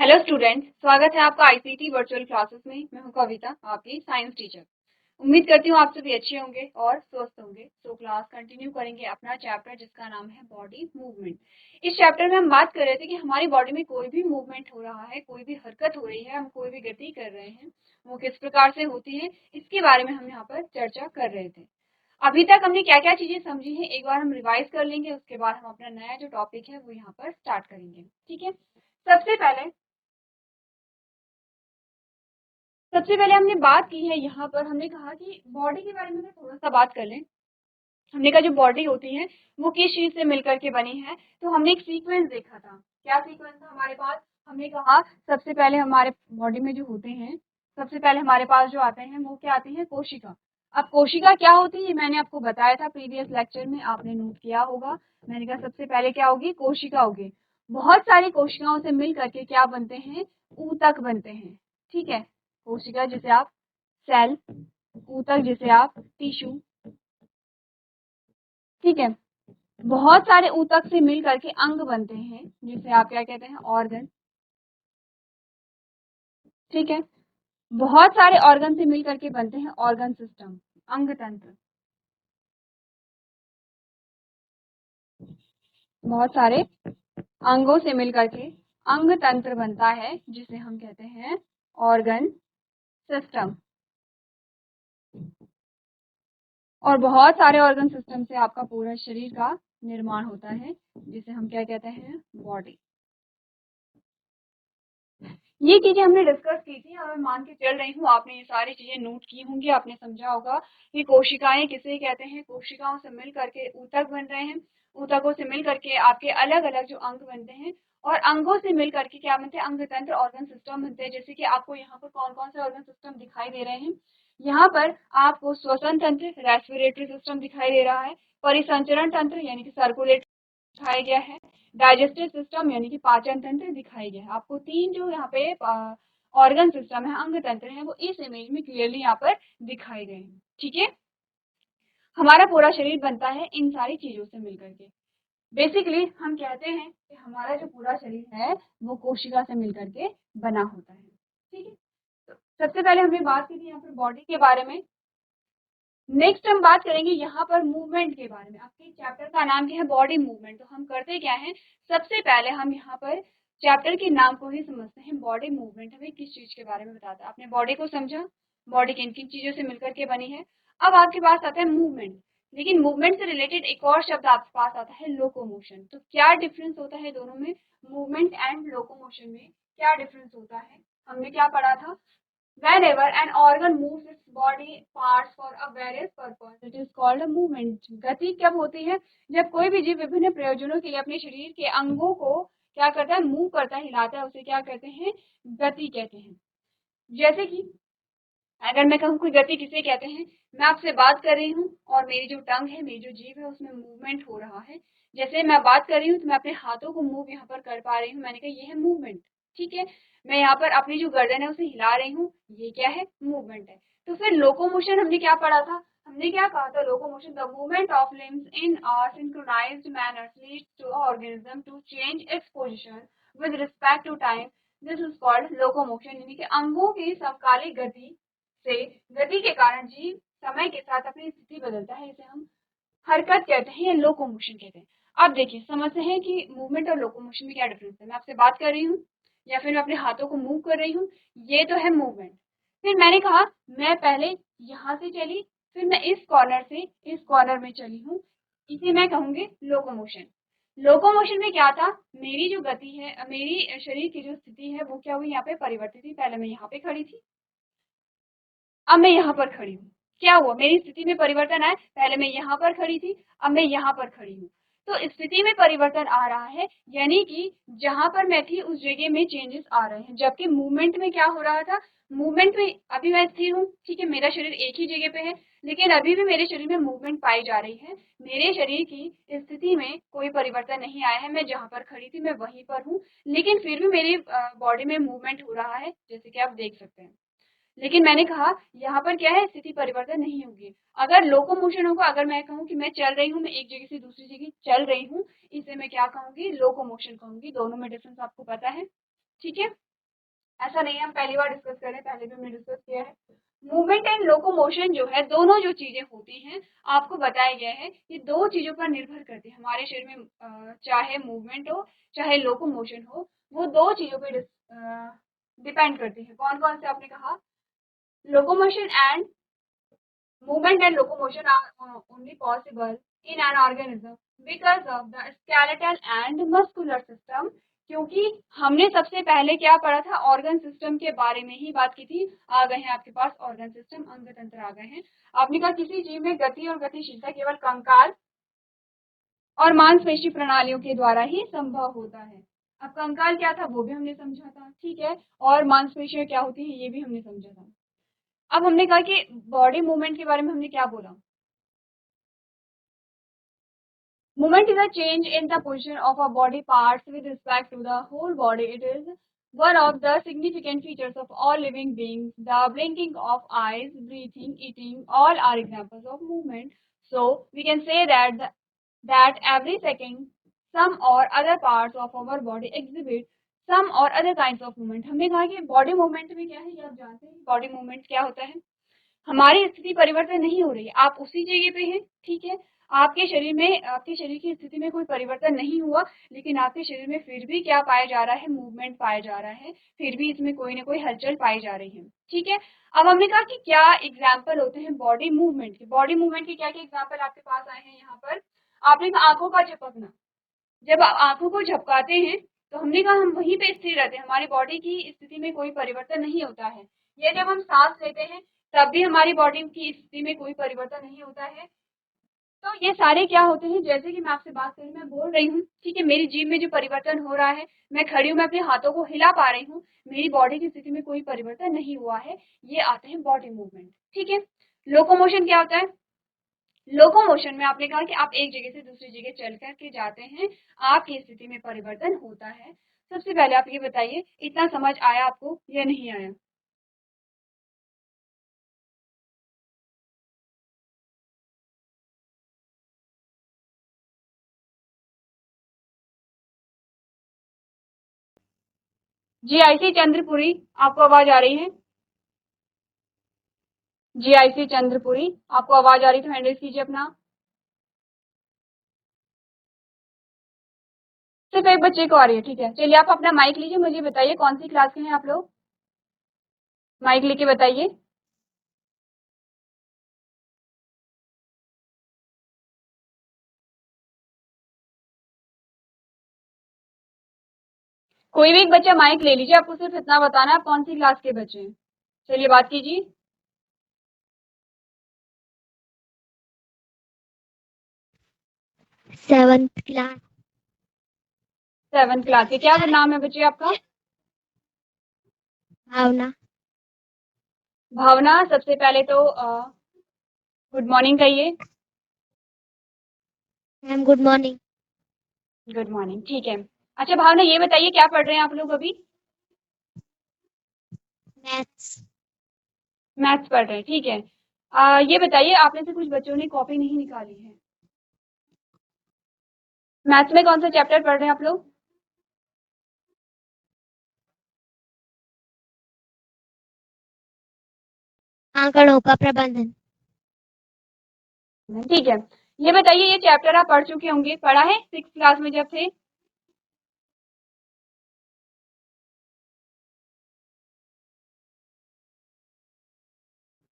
Hello students, स्वागत है आपका आईसीटी वर्चुअल क्लासेस में। मैं हूं कविता, आपकी साइंस टीचर। उम्मीद करती हूँ आप सभी अच्छे होंगे और स्वस्थ होंगे। तो क्लास कंटिन्यू करेंगे अपना चैप्टर जिसका नाम है बॉडी मूवमेंट। इस चैप्टर में हम बात कर रहे थे कि हमारी बॉडी में कोई भी मूवमेंट हो रहा है, कोई भी हरकत हो रही है, हम कोई भी गति कर रहे हैं, वो किस प्रकार से होती है, इसके बारे में हम यहाँ पर चर्चा कर रहे थे। अभी तक हमने क्या क्या चीजें समझी है, एक बार हम रिवाइज कर लेंगे। उसके बाद हम अपना नया जो टॉपिक है वो यहाँ पर स्टार्ट करेंगे। ठीक है, सबसे पहले हमने बात की है, यहाँ पर हमने कहा कि बॉडी के बारे में थोड़ा सा बात कर लें। हमने कहा जो बॉडी होती है वो किस चीज से मिलकर के बनी है। तो हमने एक सीक्वेंस देखा था। क्या सीक्वेंस था हमारे पास? हमने कहा सबसे पहले हमारे बॉडी में जो होते हैं, सबसे पहले हमारे पास जो आते हैं वो क्या आती है? कोशिका। अब कोशिका क्या होती है मैंने आपको बताया था प्रीवियस लेक्चर में, आपने नोट किया होगा। मैंने कहा सबसे पहले क्या होगी? कोशिका होगी। बहुत सारी कोशिकाओं से मिल करके क्या बनते हैं? ऊतक बनते हैं। ठीक है, कोशिका जिसे आप सेल, ऊतक जिसे आप टिश्यू। ठीक है, बहुत सारे ऊतक से मिल करके अंग बनते हैं जिसे आप क्या कहते हैं? ऑर्गन। ठीक है, बहुत सारे ऑर्गन से मिल करके बनते हैं ऑर्गन सिस्टम, अंग तंत्र। बहुत सारे अंगों से मिल करके अंग तंत्र बनता है जिसे हम कहते हैं ऑर्गन सिस्टम। और बहुत सारे ऑर्गन सिस्टम से आपका पूरा शरीर का निर्माण होता है जिसे हम क्या कहते हैं? बॉडी। ये चीजें हमने डिस्कस की थी और मैं मान के चल रही हूँ आपने ये सारी चीजें नोट की होंगी। आपने समझा होगा कि कोशिकाएं किसे कहते हैं। कोशिकाओं से मिल करके ऊतक बन रहे हैं, ऊतकों से मिल करके आपके अलग अलग जो अंग बनते हैं, और अंगों से मिल करके क्या बनते हैं? अंग तंत्र, ऑर्गन सिस्टम बनते हैं। जैसे कि आपको यहाँ पर कौन कौन से ऑर्गन सिस्टम दिखाई दे रहे हैं? यहाँ पर आपको श्वसन तंत्र, रेस्पिरेटरी सिस्टम दिखाई दे रहा है। परिसंचरण तंत्र यानी कि सर्कुलेटरी दिखाया गया है। डाइजेस्टिव सिस्टम यानी कि पाचन तंत्र दिखाई गया है। आपको तीन जो यहाँ पे ऑर्गन सिस्टम है, अंग तंत्र है, वो इस इमेज में क्लियरली यहाँ पर दिखाई गए हैं। ठीक है, हमारा पूरा शरीर बनता है इन सारी चीजों से मिलकर के। बेसिकली हम कहते हैं कि हमारा जो पूरा शरीर है वो कोशिका से मिलकर के बना होता है। ठीक है, तो सबसे पहले हमने बात की थी यहाँ पर बॉडी के बारे में। नेक्स्ट हम बात करेंगे यहाँ पर मूवमेंट के बारे में। आपके चैप्टर का नाम क्या है? Body movement. तो हम करते क्या है, सबसे पहले हम यहाँ पर चैप्टर के नाम को ही समझते हैं। बॉडी मूवमेंट हमें किस चीज के बारे में बताता है? आपने बॉडी को समझा, बॉडी किन किन चीजों से मिलकर के बनी है। अब आपके पास आता है मूवमेंट। लेकिन मूवमेंट से रिलेटेड एक और शब्द आपके पास आता है, लोकोमोशन। तो क्या डिफरेंस होता है दोनों में? मूवमेंट एंड लोकोमोशन में क्या डिफरेंस होता है? हमने क्या पढ़ा था? Whenever an organ moves its body parts for a various purpose, it is called a movement. गति कब होती है? जब कोई भी जीव विभिन्न प्रयोजनों के लिए अपने शरीर के अंगों को क्या करता है? मूव करता है, हिलाता है, उसे क्या कहते हैं? गति कहते हैं। जैसे कि अगर मैं कहूँ कोई गति किसे कहते हैं? मैं आपसे बात कर रही हूँ और मेरी जो टंग है, मेरी जो जीभ है, उसमें मूवमेंट हो रहा है। जैसे मैं बात कर रही हूँ तो मैं अपने हाथों को मूव यहाँ पर कर पा रही हूँ। मैंने कहा ये है मूवमेंट। ठीक है, मैं यहाँ पर अपनी जो गर्दन है उसे हिला रही हूँ, ये क्या है? मूवमेंट है। तो फिर लोकोमोशन हमने क्या पढ़ा था? हमने क्या कहा था? Locomotion the movement of limbs in a synchronized manner leads to organism to change its position with respect to time. This is called locomotion. यानी कि अंगों की समकालिक गति से, गति के कारण जीव समय के साथ अपनी स्थिति बदलता है, इसे हम हरकत कहते हैं या लोकोमोशन कहते हैं। अब देखिए, समझते हैं कि मूवमेंट और लोकोमोशन में क्या डिफरेंस है। मैं आपसे बात कर रही हूँ या फिर मैं अपने हाथों को मूव कर रही हूँ, ये तो है मूवमेंट। फिर मैंने कहा मैं पहले यहाँ से चली, फिर मैं इस कॉर्नर से इस कॉर्नर में चली हूँ, इसे मैं कहूंगी लोकोमोशन। लोकोमोशन में क्या था? मेरी जो गति है, मेरी शरीर की जो स्थिति है वो क्या हुई? यहाँ पे परिवर्तित हुई। पहले मैं यहाँ पे खड़ी थी, अब मैं यहाँ पर खड़ी हूँ। क्या हुआ? मेरी स्थिति में परिवर्तन आया। पहले मैं यहाँ पर खड़ी थी, अब मैं यहाँ पर खड़ी हूँ। तो स्थिति में परिवर्तन आ रहा है, यानी कि जहां पर मैं थी उस जगह में चेंजेस आ रहे हैं। जबकि मूवमेंट में क्या हो रहा था? मूवमेंट में अभी मैं स्थिर हूँ, ठीक है, मेरा शरीर एक ही जगह पे है, लेकिन अभी भी मेरे शरीर में मूवमेंट पाई जा रही है। मेरे शरीर की स्थिति में कोई परिवर्तन नहीं आया है। मैं जहां पर खड़ी थी मैं वहीं पर हूँ, लेकिन फिर भी मेरी बॉडी में मूवमेंट हो रहा है, जैसे कि आप देख सकते हैं। लेकिन मैंने कहा यहाँ पर क्या है? स्थिति परिवर्तन नहीं होगी। अगर लोकोमोशन होगा, अगर मैं कहूँ कि मैं चल रही हूँ, मैं एक जगह से दूसरी जगह चल रही हूँ, इसे मैं क्या कहूंगी? लोकोमोशन कहूंगी। दोनों में डिफरेंस आपको पता है। ठीक है, ऐसा नहीं है हम पहली बार डिस्कस कर रहे हैं, पहले भी हमने डिस्कस किया है। मूवमेंट एंड लोकोमोशन जो है, दोनों जो चीजें होती हैं आपको बताया गया है, ये दो चीजों पर निर्भर करती है हमारे शरीर में, चाहे मूवमेंट हो चाहे लोकोमोशन हो, वो दो चीजों पर डिपेंड करती है। कौन कौन से आपने कहा? Locomotion and movement and locomotion are only possible in an organism because of the skeletal and muscular system। क्योंकि हमने सबसे पहले क्या पढ़ा था? ऑर्गन सिस्टम के बारे में ही बात की थी। आ गए हैं आपके पास ऑर्गन सिस्टम, अंग तंत्र आ गए हैं। आपने कहा किसी जीव में गति और गतिशीलता केवल कंकाल और मांसपेशी प्रणालियों के द्वारा ही संभव होता है। अब कंकाल क्या था वो भी हमने समझा था, ठीक है, और मांसपेशियां क्या होती है ये भी हमने समझा था। अब हमने कहा कि बॉडी मूवमेंट के बारे में हमने क्या बोला? Movement is a change in the position of a body parts with respect to the whole body. It is one of the significant features of all living beings. The blinking of eyes, breathing, eating, all are examples of movement. So we can say that every second, some or other parts of our body exhibit some or other kinds of movement। हमने कहा कि body movement में क्या है, ये आप जानते हैं बॉडी मूवमेंट क्या होता है। हमारी स्थिति परिवर्तन नहीं हो रही है, आप उसी जगह पे हैं, ठीक है, आपके शरीर में, आपके शरीर की स्थिति में कोई परिवर्तन नहीं हुआ, लेकिन आपके शरीर में फिर भी क्या पाया जा रहा है? मूवमेंट पाया जा रहा है, फिर भी इसमें कोई ना कोई हलचल पाई जा रही है, ठीक है। अब हमने कहा कि क्या एग्जाम्पल होते हैं बॉडी मूवमेंट के। बॉडी मूवमेंट के क्या क्या एग्जाम्पल आपके पास आए हैं यहाँ पर? आपने कहा आंखों का झपकना, जब आप आंखों को झपकाते हैं तो हमने कहा हम वहीं पे स्थिर रहते हैं, हमारी बॉडी की स्थिति में कोई परिवर्तन नहीं होता है। ये जब हम सांस लेते हैं तब भी हमारी बॉडी की स्थिति में कोई परिवर्तन नहीं होता है। तो ये सारे क्या होते हैं, जैसे कि मैं आपसे बात करूं, मैं बोल रही हूँ, ठीक है, मेरी जीभ में जो परिवर्तन हो रहा है, मैं खड़ी हूँ, मैं अपने हाथों को हिला पा रही हूँ, मेरी बॉडी की स्थिति में कोई परिवर्तन नहीं हुआ है, ये आते हैं बॉडी मूवमेंट, ठीक है। लोकोमोशन क्या होता है? लोकोमोशन में आपने कहा कि आप एक जगह से दूसरी जगह चल करके जाते हैं, आपकी स्थिति में परिवर्तन होता है। सबसे पहले आप ये बताइए, इतना समझ आया आपको या नहीं आया? GIC चंद्रपुरी, आपको आवाज आ रही है? GIC चंद्रपुरी, आपको आवाज आ रही तो हैंडल कीजिए अपना। सिर्फ एक बच्चे को आ रही है, ठीक है, चलिए आप अपना माइक लीजिए, मुझे बताइए कौन सी क्लास के हैं आप लोग? माइक लेके बताइए। कोई भी एक बच्चा माइक ले लीजिए, आपको सिर्फ इतना बताना है आप कौन सी क्लास के बच्चे हैं। चलिए बात कीजिए। 7th class. 7th क्लास के, क्या नाम है बच्चे आपका? भावना। भावना, सबसे पहले तो गुड मॉर्निंग कहिए। Ma'am good morning. Good morning, ठीक है। अच्छा भावना, ये बताइए क्या पढ़ रहे हैं आप लोग अभी? मैथ्स। मैथ्स पढ़ रहे हैं, ठीक है। ये बताइए, आप में से कुछ बच्चों ने कॉपी नहीं निकाली है। मैथ्स में कौन सा चैप्टर पढ़ रहे हैं आप लोग? आंकड़ों का प्रबंधन। ठीक है, ये बताइए, ये चैप्टर आप पढ़ चुके होंगे, पढ़ा है 6th क्लास में जब थे?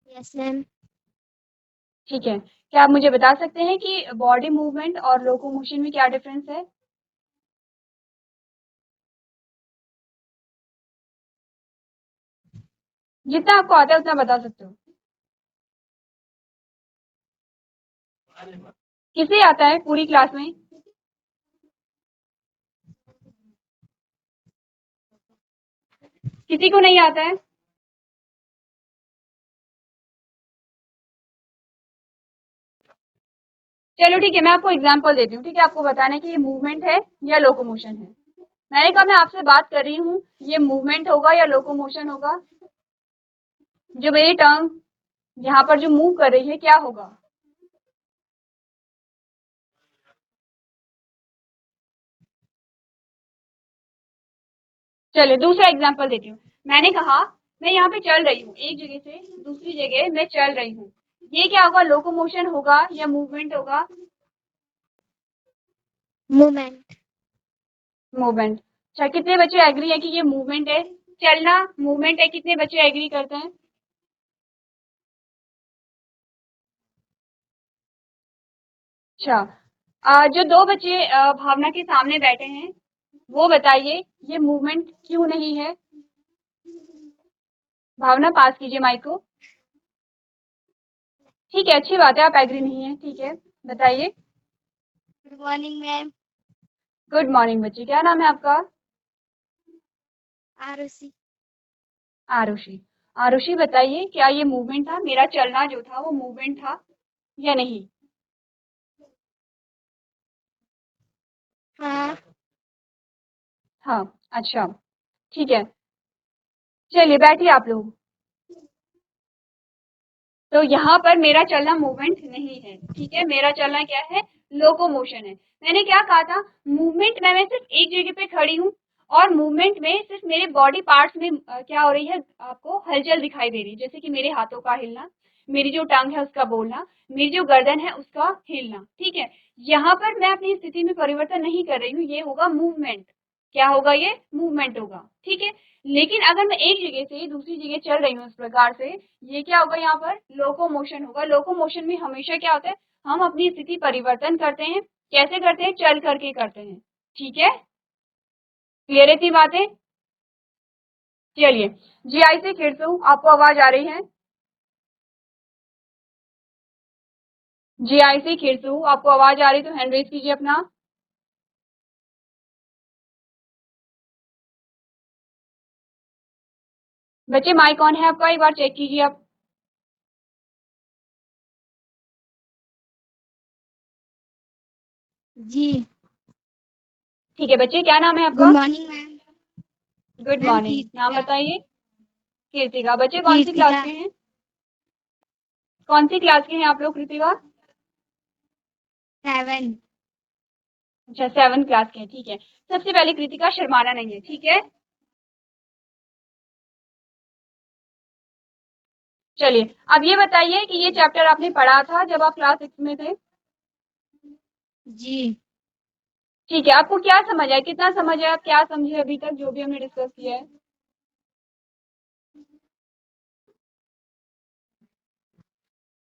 Yes ma'am. ठीक है, क्या आप मुझे बता सकते हैं कि बॉडी मूवमेंट और लोकोमोशन में क्या डिफरेंस है? जितना आपको आता है उतना बता सकते हो। किसे आता है पूरी क्लास में? किसी को नहीं आता है? चलो ठीक है, मैं आपको एग्जांपल देती हूँ, ठीक है, आपको बताना है कि ये मूवमेंट है या लोकोमोशन है। मैंने कहा मैं आपसे बात कर रही हूँ, ये मूवमेंट होगा या लोकोमोशन होगा? जो मेरी टंग यहाँ पर जो मूव कर रही है क्या होगा? चलिए दूसरा एग्जांपल देती हूँ। मैंने कहा मैं यहाँ पे चल रही हूँ, एक जगह से दूसरी जगह मैं चल रही हूँ, ये क्या होगा, लोकोमोशन होगा या मूवमेंट होगा? मूवमेंट। मूवमेंट। अच्छा, कितने बच्चे एग्री है कि ये मूवमेंट है? चलना मूवमेंट है, कितने बच्चे एग्री करते हैं? अच्छा, जो दो बच्चे भावना के सामने बैठे हैं, वो बताइए ये मूवमेंट क्यों नहीं है? भावना पास कीजिए माइक को। ठीक है, अच्छी बात है, आप एग्री नहीं है, ठीक है, बताइए। Good morning ma'am. Good morning बच्चे, क्या नाम है आपका? आरुषि। आरुषि। आरुषि बताइए, क्या ये मूवमेंट था, मेरा चलना जो था वो मूवमेंट था या नहीं? हाँ। हाँ। अच्छा, ठीक है, चलिए बैठिए आप लोग। तो यहाँ पर मेरा चलना मूवमेंट नहीं है, ठीक है, मेरा चलना क्या है, लोकोमोशन है। मैंने क्या कहा था, मूवमेंट में मैं सिर्फ एक जगह पे खड़ी हूँ, और मूवमेंट में सिर्फ मेरे बॉडी पार्ट्स में क्या हो रही है, आपको हलचल दिखाई दे रही है, जैसे कि मेरे हाथों का हिलना, मेरी जो टांग है उसका बोलना, मेरी जो गर्दन है उसका हिलना, ठीक है। यहाँ पर मैं अपनी स्थिति में परिवर्तन नहीं कर रही हूँ, ये होगा मूवमेंट। क्या होगा, ये मूवमेंट होगा, ठीक है। लेकिन अगर मैं एक जगह से दूसरी जगह चल रही हूँ इस प्रकार से, ये क्या होगा, यहाँ पर लोकोमोशन होगा। लोकोमोशन में हमेशा क्या होता है, हम अपनी स्थिति परिवर्तन करते हैं। कैसे करते हैं, चल करके करते हैं, ठीक है। क्लियर है इतनी बातें? चलिए, जीआई से खिरसू, आपको आवाज आ रही है? जीआई से खिरसू, आपको आवाज आ रही तो हैंड रेज कीजिए अपना। बच्चे माइक ऑन है आपका, एक बार चेक कीजिए आप। जी। ठीक है बच्चे, क्या नाम है गुड आपका? Morning ma'am. Good ma'am morning, नाम कीर्तिका। बताइए। कृतिका। बच्चे कौन सी क्लास कीर्तिका। के हैं? कौन सी क्लास के हैं आप लोग, कृतिका? 7। अच्छा, 7 क्लास के हैं, ठीक है। सबसे पहले कृतिका, शर्माना नहीं है, ठीक है। चलिए, अब ये बताइए कि ये चैप्टर आपने पढ़ा था जब आप क्लास 6 में थे? जी। ठीक है, आपको क्या समझ आया, कितना समझ आया, आप क्या समझे अभी तक जो भी हमने डिस्कस किया है?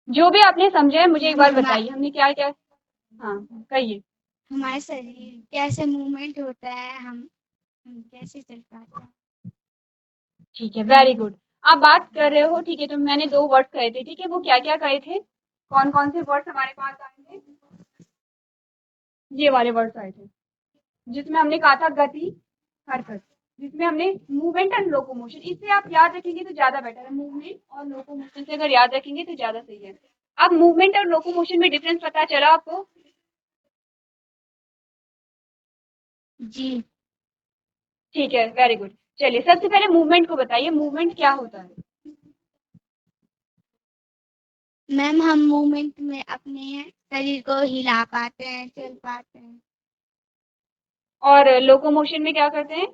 जो भी आपने समझा है मुझे एक मैम बार बताइए, हमने क्या क्या। हाँ, कहिए। हमारे शरीर कैसे मूवमेंट होता है, हम कैसे चल पाते हैं। ठीक है, वेरी गुड। आप बात कर रहे हो, ठीक है, तो मैंने 2 वर्ड कहे थे, ठीक है, वो क्या क्या कहे थे, कौन कौन से वर्ड्स हमारे पास आए थे? ये वाले वर्ड्स आए थे, जिसमें हमने कहा था गति, हरकत, जिसमें हमने मूवमेंट एंड लोकोमोशन, इससे आप याद रखेंगे तो ज्यादा बेटर है, मूवमेंट और लोकोमोशन से अगर याद रखेंगे तो ज्यादा सही है। अब मूवमेंट और लोकोमोशन में डिफरेंस पता चला आपको? जी ठीक है, वेरी गुड। चलिए, सबसे पहले मूवमेंट को बताइए, मूवमेंट क्या होता है? मैम, हम मूवमेंट में अपने शरीर को हिला पाते हैं, चल पाते हैं। और लोकोमोशन में क्या करते हैं?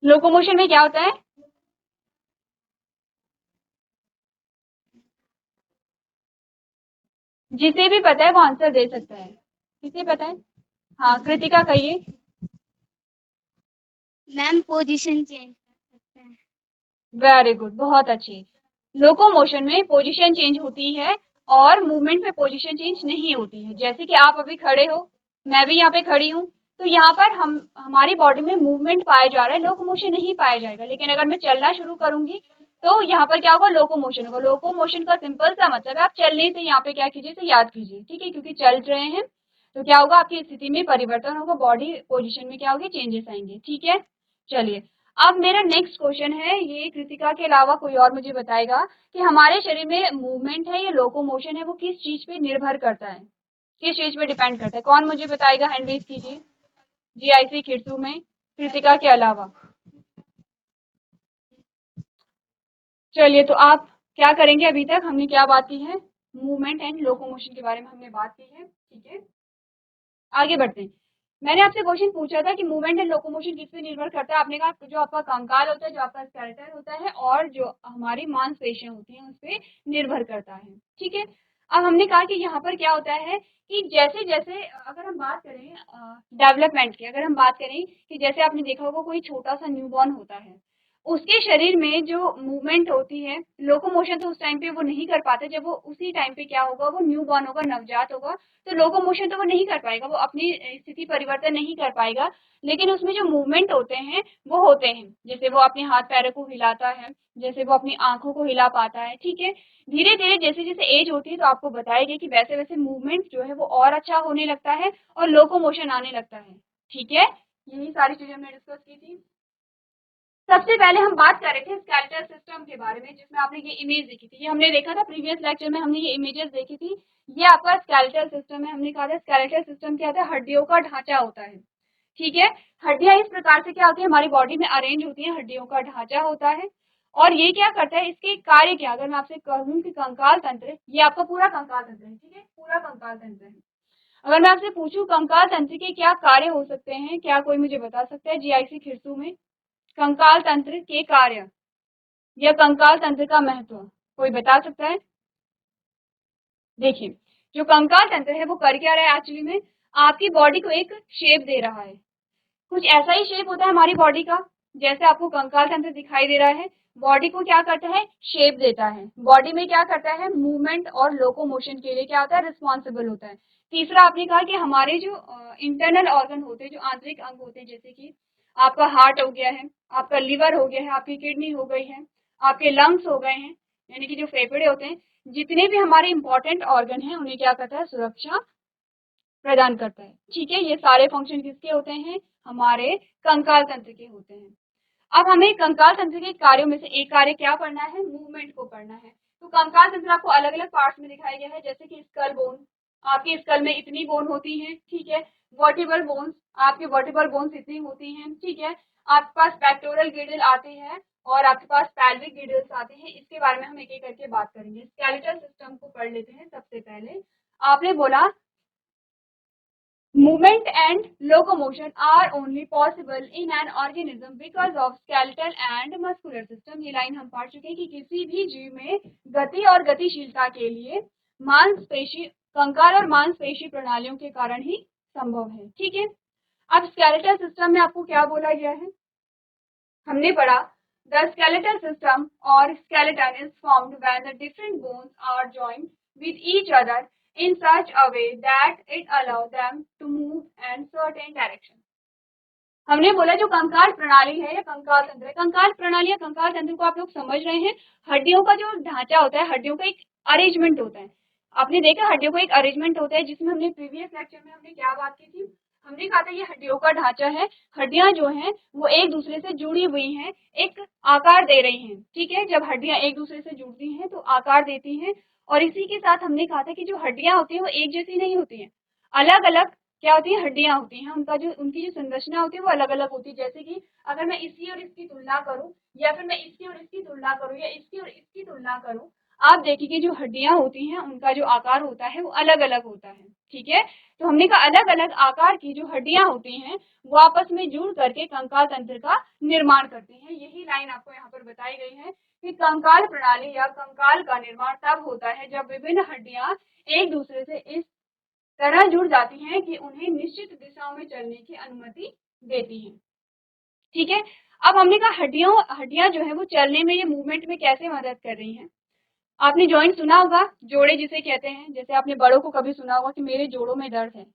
लोकोमोशन में क्या होता है? जिसे भी पता है वो आंसर दे सकता है, किसे पता है? हाँ, कृतिका कहिए। मैम, पोजीशन चेंज कर सकते हैं। वेरी गुड, बहुत अच्छी। लोकोमोशन में पोजीशन चेंज होती है, और मूवमेंट में पोजीशन चेंज नहीं होती है। जैसे कि आप अभी खड़े हो, मैं भी यहाँ पे खड़ी हूँ, तो यहाँ पर हम हमारी बॉडी में मूवमेंट पाया जा रहा है, लोकोमोशन नहीं पाया जाएगा। लेकिन अगर मैं चलना शुरू करूंगी तो यहाँ पर क्या होगा, लोकोमोशन होगा। लोकोमोशन का सिंपल सा मतलब है, आप चलने से यहाँ पे क्या कीजिए, तो याद कीजिए, ठीक है, क्योंकि चल रहे हैं तो क्या होगा, आपकी स्थिति में परिवर्तन होगा, बॉडी पोजिशन में क्या होगी, चेंजेस आएंगे, ठीक है। चलिए, अब मेरा नेक्स्ट क्वेश्चन है, ये कृतिका के अलावा कोई और मुझे बताएगा कि हमारे शरीर में मूवमेंट है या लोकोमोशन है, वो किस चीज पे निर्भर करता है, किस चीज पे डिपेंड करता है, कौन मुझे बताएगा, हैंड रेज कीजिए। जीआईसी खिरसू में कृतिका के अलावा। चलिए, तो आप क्या करेंगे, अभी तक हमने क्या बात की है, मूवमेंट एंड लोकोमोशन के बारे में हमने बात की है, ठीक है। आगे बढ़ते हैं। मैंने आपसे क्वेश्चन पूछा था कि मूवमेंट एंड लोकोमोशन किस पे निर्भर करता है। आपने कहा जो आपका कंकाल होता है, जो आपका स्केलेटन होता है और जो हमारी मांसपेशियां होती हैं उस पे निर्भर करता है। ठीक है, अब हमने कहा कि यहाँ पर क्या होता है कि जैसे जैसे अगर हम बात करें डेवलपमेंट की, अगर हम बात करें कि जैसे आपने देखा होगा कोई छोटा सा न्यूबॉर्न होता है, उसके शरीर में जो मूवमेंट होती है, लोकोमोशन तो उस टाइम पे वो नहीं कर पाता। जब वो उसी टाइम पे क्या होगा, वो न्यूबॉर्न होगा, नवजात होगा, तो लोकोमोशन तो वो नहीं कर पाएगा, वो अपनी स्थिति परिवर्तन नहीं कर पाएगा, लेकिन उसमें जो मूवमेंट होते हैं वो होते हैं। जैसे वो अपने हाथ पैरों को हिलाता है, जैसे वो अपनी आंखों को हिला पाता है। ठीक है, धीरे धीरे जैसे जैसे एज होती है तो आपको बताएगी कि वैसे वैसे मूवमेंट जो है वो और अच्छा होने लगता है और लोकोमोशन आने लगता है। ठीक है, यही सारी चीजें हमने डिस्कस की थी। सबसे पहले हम बात कर रहे थे स्केलेटल सिस्टम के बारे में, जिसमें आपने ये इमेज देखी थी, ये हमने देखा था प्रीवियस लेक्चर में, हमने ये इमेजेस देखी थी। ये आपका स्केलेटल सिस्टम है। हमने कहा था स्केलेटल सिस्टम क्या होता है, हड्डियों का ढांचा होता है। ठीक है, हड्डियां इस प्रकार से क्या होती है, हमारी बॉडी में अरेंज होती है, हड्डियों का ढांचा होता है। और ये क्या करता है, इसके कार्य क्या, अगर मैं आपसे कहूँ कि कंकाल तंत्र, ये आपका पूरा कंकाल तंत्र है। ठीक है, पूरा कंकाल तंत्र है। अगर मैं आपसे पूछूं कंकाल तंत्र के क्या कार्य हो सकते हैं, क्या कोई मुझे बता सकता है जीआईसी खिरसू में कंकाल तंत्र के कार्य या कंकाल तंत्र का महत्व कोई बता सकता है? देखिए, जो कंकाल तंत्र है वो कर क्या रहा है, एक्चुअली में आपकी बॉडी को एक शेप दे रहा है। कुछ ऐसा ही शेप होता है हमारी बॉडी का, जैसे आपको कंकाल तंत्र दिखाई दे रहा है, बॉडी को क्या करता है, शेप देता है। बॉडी में क्या करता है, मूवमेंट और लोकोमोशन के लिए क्या होता है, रिस्पॉन्सिबल होता है। तीसरा आपने कहा कि हमारे जो इंटरनल ऑर्गन होते हैं, जो आंतरिक अंग होते हैं, जैसे कि आपका हार्ट हो गया है, आपका लिवर हो गया है, आपकी किडनी हो गई है, आपके लंग्स हो गए हैं, यानी कि जो फेफड़े होते हैं, जितने भी हमारे इंपॉर्टेंट ऑर्गन हैं उन्हें क्या करता है, सुरक्षा प्रदान करता है। ठीक है, ये सारे फंक्शन किसके होते हैं, हमारे कंकाल तंत्र के होते हैं। अब हमें कंकाल तंत्र के कार्यों में से एक कार्य क्या पढ़ना है, मूवमेंट को पढ़ना है। तो कंकाल तंत्र आपको अलग अलग पार्ट्स में दिखाया गया है, जैसे कि स्कल बोन, आपके स्कल में इतनी बोन होती है। ठीक है, वर्टिबल बोन्स, आपके वर्टिबल बोन्स इतनी होती हैं। ठीक है, आपके पास पेक्टोरल गिडल आती है और आपके पास पैल्विक गिडल्स आते हैं। इसके बारे में हम एक एक करके बात करेंगे। स्केलेटल सिस्टम को पढ़ लेते हैं। सबसे पहले आपने बोला movement and locomotion are only possible in an organism because of skeletal and muscular system। ये लाइन हम पढ़ चुके हैं कि किसी भी जीव में गति और गतिशीलता के लिए मांसपेशी, कंकाल और मांसपेशी प्रणालियों के कारण ही संभव है। ठीक है, अब स्केलेटल सिस्टम में आपको क्या बोला गया है, हमने पढ़ा द स्केलेटल सिस्टम और skeleton is formed when the different bones are joined with each other in such a way that it allows them to move in certain direction। हमने बोला जो कंकाल प्रणाली है या कंकाल तंत्र है, कंकाल प्रणाली या कंकाल तंत्र को आप लोग समझ रहे हैं, हड्डियों का जो ढांचा होता है, हड्डियों का एक अरेंजमेंट होता है। आपने देखा हड्डियों का एक अरेंजमेंट होता है, जिसमें हमने प्रीवियस लेक्चर में हमने क्या बात की थी, हमने कहा था ये हड्डियों का ढांचा है, हड्डियां जो हैं वो एक दूसरे से जुड़ी हुई हैं, एक आकार दे रही हैं। ठीक है, जब हड्डियां एक दूसरे से जुड़ती हैं तो आकार देती हैं, और इसी के साथ हमने कहा था कि जो हड्डियां होती हैं वो एक जैसी नहीं होती हैं, अलग अलग क्या होती है, हड्डियां होती हैं, उनका जो उनकी जो संरचना होती है वो अलग अलग होती है। जैसे कि अगर मैं इसकी और इसकी तुलना करूं, या फिर मैं इसकी और इसकी तुलना करूं, या इसकी और इसकी तुलना करूं, आप देखिए जो हड्डियां होती हैं उनका जो आकार होता है वो अलग अलग होता है। ठीक है, तो हमने कहा अलग अलग आकार की जो हड्डियां होती हैं वो आपस में जुड़ करके कंकाल तंत्र का निर्माण करती हैं। यही लाइन आपको यहाँ पर बताई गई है कि कंकाल प्रणाली या कंकाल का निर्माण तब होता है जब विभिन्न हड्डियां एक दूसरे से इस तरह जुड़ जाती हैं कि उन्हें निश्चित दिशाओं में चलने की अनुमति देती हैं। ठीक है, अब हमने कहा हड्डियां जो है वो चलने में, ये मूवमेंट में कैसे मदद कर रही हैं। आपने जॉइंट सुना होगा, जोड़े जिसे कहते हैं, जैसे आपने बड़ों को कभी सुना होगा कि मेरे जोड़ों में दर्द है,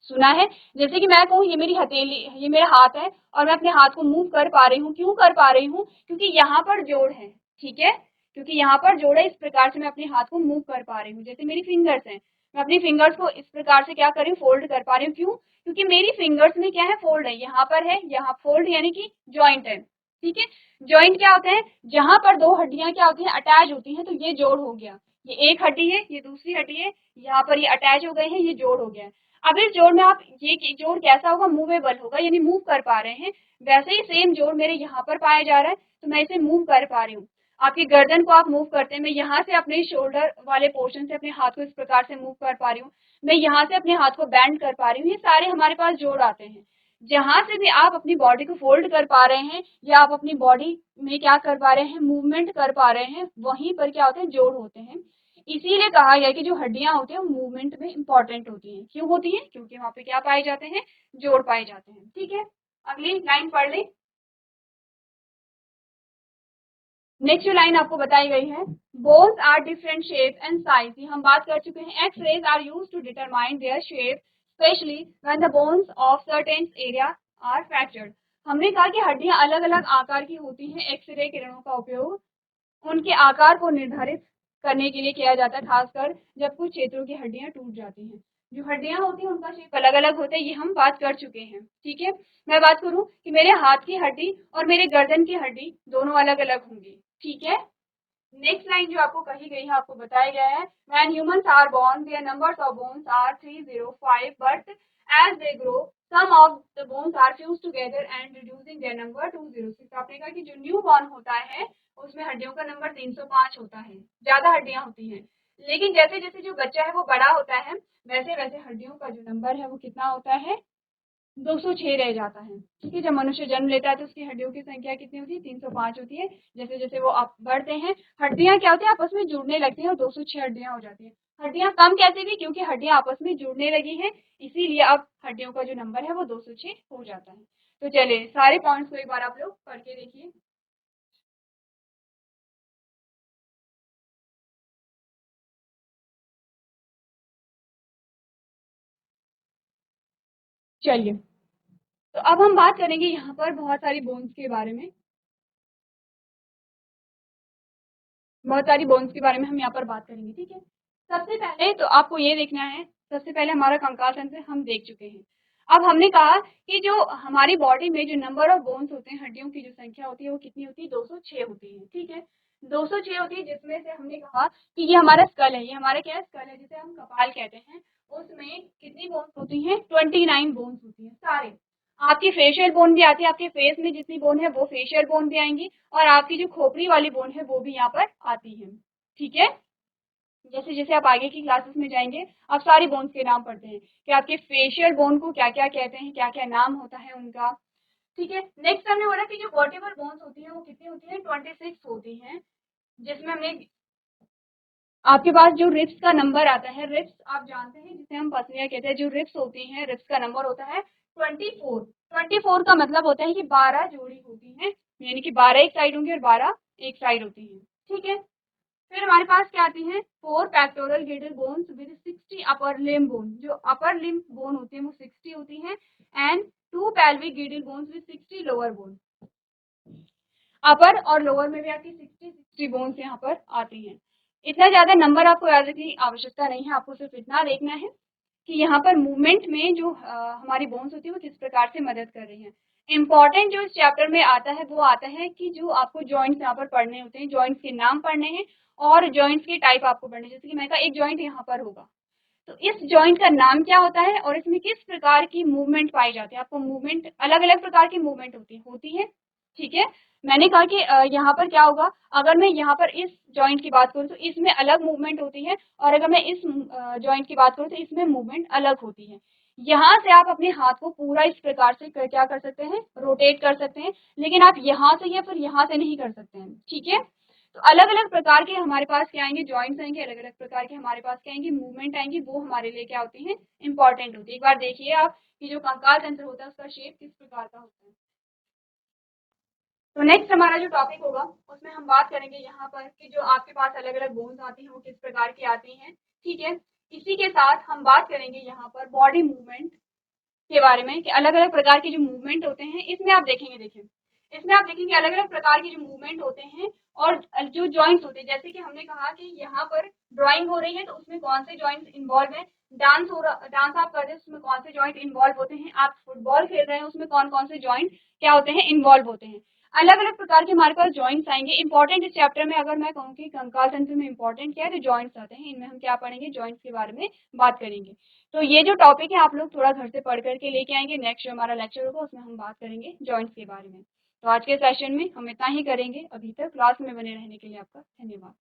सुना है। जैसे कि मैं कहूँ ये मेरी हथेली, ये मेरा हाथ है और मैं अपने हाथ को मूव कर पा रही हूँ, क्यों कर पा रही हूँ, क्योंकि यहाँ पर जोड़ है। ठीक है, क्योंकि यहाँ पर जोड़ है, इस प्रकार से मैं अपने हाथ को मूव कर पा रही हूँ। जैसे मेरी फिंगर्स हैं, मैं अपनी फिंगर्स को इस प्रकार से क्या कर रही हूँ, फोल्ड कर पा रही हूँ, क्यों, क्योंकि मेरी फिंगर्स में क्या है, फोल्ड है, यहाँ पर है, यहाँ फोल्ड यानी कि ज्वाइंट है। ठीक है, ज्वाइंट क्या होते हैं, जहां पर दो हड्डियां क्या होती हैं, अटैच होती हैं, तो ये जोड़ हो गया। ये एक हड्डी है, ये दूसरी हड्डी है, यहाँ पर ये अटैच हो गए हैं, ये जोड़ हो गया। अब इस जोड़ में आप ये जोड़ कैसा होगा, मूवेबल होगा, यानी मूव कर पा रहे हैं। वैसे ही सेम जोड़ मेरे यहाँ पर पाया जा रहा है, तो मैं इसे मूव कर पा रही हूँ। आपकी गर्दन को आप मूव करते हैं, मैं यहाँ से अपने शोल्डर वाले पोर्शन से अपने हाथ को इस प्रकार से मूव कर पा रही हूँ, मैं यहाँ से अपने हाथ को बैंड कर पा रही हूँ, ये सारे हमारे पास जोड़ आते हैं। जहां से भी आप अपनी बॉडी को फोल्ड कर पा रहे हैं या आप अपनी बॉडी में क्या कर पा रहे हैं, मूवमेंट कर पा रहे हैं, वहीं पर क्या होते हैं, जोड़ होते हैं। इसीलिए कहा गया कि जो हड्डियां होती हैं वो मूवमेंट में इंपॉर्टेंट होती हैं। क्यों होती हैं? क्योंकि वहां पे क्या पाए जाते हैं, जोड़ पाए जाते हैं। ठीक है, अगली लाइन पढ़ लें। नेक्स्ट जो लाइन आपको बताई गई है, bones are different shape and size, ये हम बात कर चुके हैं। X rays are used to determine their shape specially when the bones of certain area are fractured. हमने कहा कि हड्डियां अलग अलग आकार की होती हैं, एक्सरे किरणों का उपयोग उनके आकार को निर्धारित करने के लिए किया जाता है, खासकर जब कुछ क्षेत्रों की हड्डियां टूट जाती हैं। जो हड्डियां होती हैं उनका शेप अलग अलग होता है, ये हम बात कर चुके हैं। ठीक है, मैं बात करूं कि मेरे हाथ की हड्डी और मेरे गर्दन की हड्डी दोनों अलग अलग होंगी। ठीक है, नेक्स्ट लाइन जो आपको कही गई है, आपको बताया गया है, when humans are born their numbers of bones are 305 but as they grow some of the bones are fuse together and reducing their number to 06। आपने कहा कि जो न्यू बॉर्न होता है उसमें हड्डियों का नंबर 305 होता है, ज्यादा हड्डियां होती हैं। लेकिन जैसे जैसे जो बच्चा है वो बड़ा होता है, वैसे वैसे हड्डियों का जो नंबर है वो कितना होता है, 206 रह जाता है। ठीक है, जब मनुष्य जन्म लेता है तो उसकी हड्डियों की संख्या कितनी होती है, 305 होती है। जैसे जैसे वो आप बढ़ते हैं, हड्डियां क्या होती है, आपस में जुड़ने लगती हैं और 206 हड्डियां हो जाती हैं। हड्डियां कम कैसे भी, क्योंकि हड्डियां आपस में जुड़ने लगी हैं, इसीलिए अब हड्डियों का जो नंबर है वो 206 हो जाता है। तो चलिए सारे पॉइंट्स को एक बार आप लोग पढ़ के देखिए। चलिए, तो अब हम बात करेंगे यहाँ पर बहुत सारी बोन्स के बारे में। बहुत सारी बोन्स के बारे में हम यहाँ पर बात करेंगे। ठीक है, सबसे पहले तो आपको ये देखना है, सबसे पहले हमारा कंकाल तंत्र हम देख चुके हैं। अब हमने कहा कि जो हमारी बॉडी में जो नंबर ऑफ बोन्स होते हैं, हड्डियों की जो संख्या होती है वो कितनी होती है, 206 होती है। ठीक है, 206 होती है, जिसमें से हमने कहा कि ये हमारा स्कल है, ये हमारा क्या है, स्कल है, जिसे हम कपाल कहते हैं। उसमें कितनी बोन्स होती हैं, 29 बोन्स होती हैं सारे। आपकी फेशियल बोन भी आती है, आपके फेस में जितनी बोन है वो फेशियल बोन भी आएंगी, और आपकी जो खोपड़ी वाली बोन है वो भी यहाँ पर आती है। ठीक है, जैसे जैसे आप आगे की क्लासेस में जाएंगे आप सारी बोन्स के नाम पढ़ते हैं कि आपके फेशियल बोन को क्या क्या कहते हैं, क्या क्या नाम होता है उनका। ठीक है, नेक्स्ट हमने बोला कि जो वर्टेबल बोन्स होती है वो कितनी होती है, 26 होती हैं, जिसमें हमने आपके पास जो रिब्स का नंबर आता है, रिब्स आप जानते हैं जिसे हम पसलियां कहते हैं, जो रिब्स होती हैं रिब्स का नंबर होता है 24। 24 का मतलब होता है कि 12 जोड़ी होती हैं, यानी कि 12 एक साइड होंगी और 12 एक साइड होती हैं। ठीक है, फिर हमारे पास क्या आती है, 4 pectoral girdle bones with 60 upper limb bone, जो अपर लिम्ब बोन होती है वो 60 होती हैं, and 2 pelvic girdle bones with 60 lower bone. Upper और लोअर में भी आपकी 60 बोन्स यहाँ पर आती हैं। इतना ज्यादा नंबर आपको याद रखने की आवश्यकता नहीं है, आपको सिर्फ इतना देखना है कि यहाँ पर मूवमेंट में जो हमारी बोन्स होती है वो किस प्रकार से मदद कर रही है। इंपॉर्टेंट जो इस चैप्टर में आता है वो आता है कि जो आपको जॉइंट्स यहाँ पर पढ़ने होते हैं, जॉइंट्स के नाम पढ़ने हैं और जॉइंट्स के टाइप आपको पढ़ने, जैसे कि मैं कहा एक जॉइंट यहाँ पर होगा तो इस जॉइंट का नाम क्या होता है और इसमें किस प्रकार की मूवमेंट पाई जाती है। आपको मूवमेंट अलग अलग प्रकार की मूवमेंट होती है। ठीक है, मैंने कहा कि यहाँ पर क्या होगा, अगर मैं यहाँ पर इस जॉइंट की बात करूँ तो इसमें अलग मूवमेंट होती है, और अगर मैं इस जॉइंट की बात करूँ तो इसमें मूवमेंट अलग होती है। यहाँ से आप अपने हाथ को पूरा इस प्रकार से क्या कर सकते हैं, रोटेट कर सकते हैं, लेकिन आप यहाँ से या फिर यहाँ से नहीं कर सकते हैं। ठीक है, तो अलग अलग प्रकार के हमारे पास क्या आएंगे, जॉइंट्स आएंगे, अलग अलग प्रकार के हमारे पास क्या आएंगे, मूवमेंट आएंगी, वो हमारे लिए क्या होती है, इंपॉर्टेंट होती है। एक बार देखिए आप कि जो कंकाल तंत्र होता है उसका शेप किस प्रकार का होता है। तो नेक्स्ट हमारा जो टॉपिक होगा उसमें हम बात करेंगे यहाँ पर कि जो आपके पास अलग अलग बोन्स आती हैं वो किस प्रकार की आती हैं। ठीक है, इसी के साथ हम बात करेंगे यहाँ पर बॉडी मूवमेंट के बारे में कि अलग अलग प्रकार के जो मूवमेंट होते हैं इसमें आप देखेंगे, देखिए इसमें आप देखेंगे अलग अलग प्रकार के जो मूवमेंट होते हैं और जो जॉइंट्स होते हैं, जैसे कि हमने कहा कि यहाँ पर ड्राइंग हो रही है तो उसमें कौन से जॉइंट्स इन्वॉल्व है, डांस हो रहा, डांस आप कर रहे हैं उसमें कौन से जॉइंट इन्वॉल्व होते हैं, आप फुटबॉल खेल रहे हैं उसमें कौन कौन से जॉइंट क्या होते हैं, इन्वॉल्व होते हैं। अलग अलग प्रकार के हमारे पास जॉइंट्स आएंगे। इंपॉर्टेंट इस चैप्टर में अगर मैं कहूँ कि कंकाल तंत्र में इंपॉर्टेंट क्या है, तो जॉइंट्स आते हैं। इनमें हम क्या पढ़ेंगे, जॉइंट्स के बारे में बात करेंगे। तो ये जो टॉपिक है आप लोग थोड़ा घर से पढ़ करके लेके आएंगे। नेक्स्ट जो हमारा लेक्चर होगा उसमें हम बात करेंगे जॉइंट्स के बारे में। तो आज के सेशन में हम इतना ही करेंगे। अभी तक क्लास में बने रहने के लिए आपका धन्यवाद।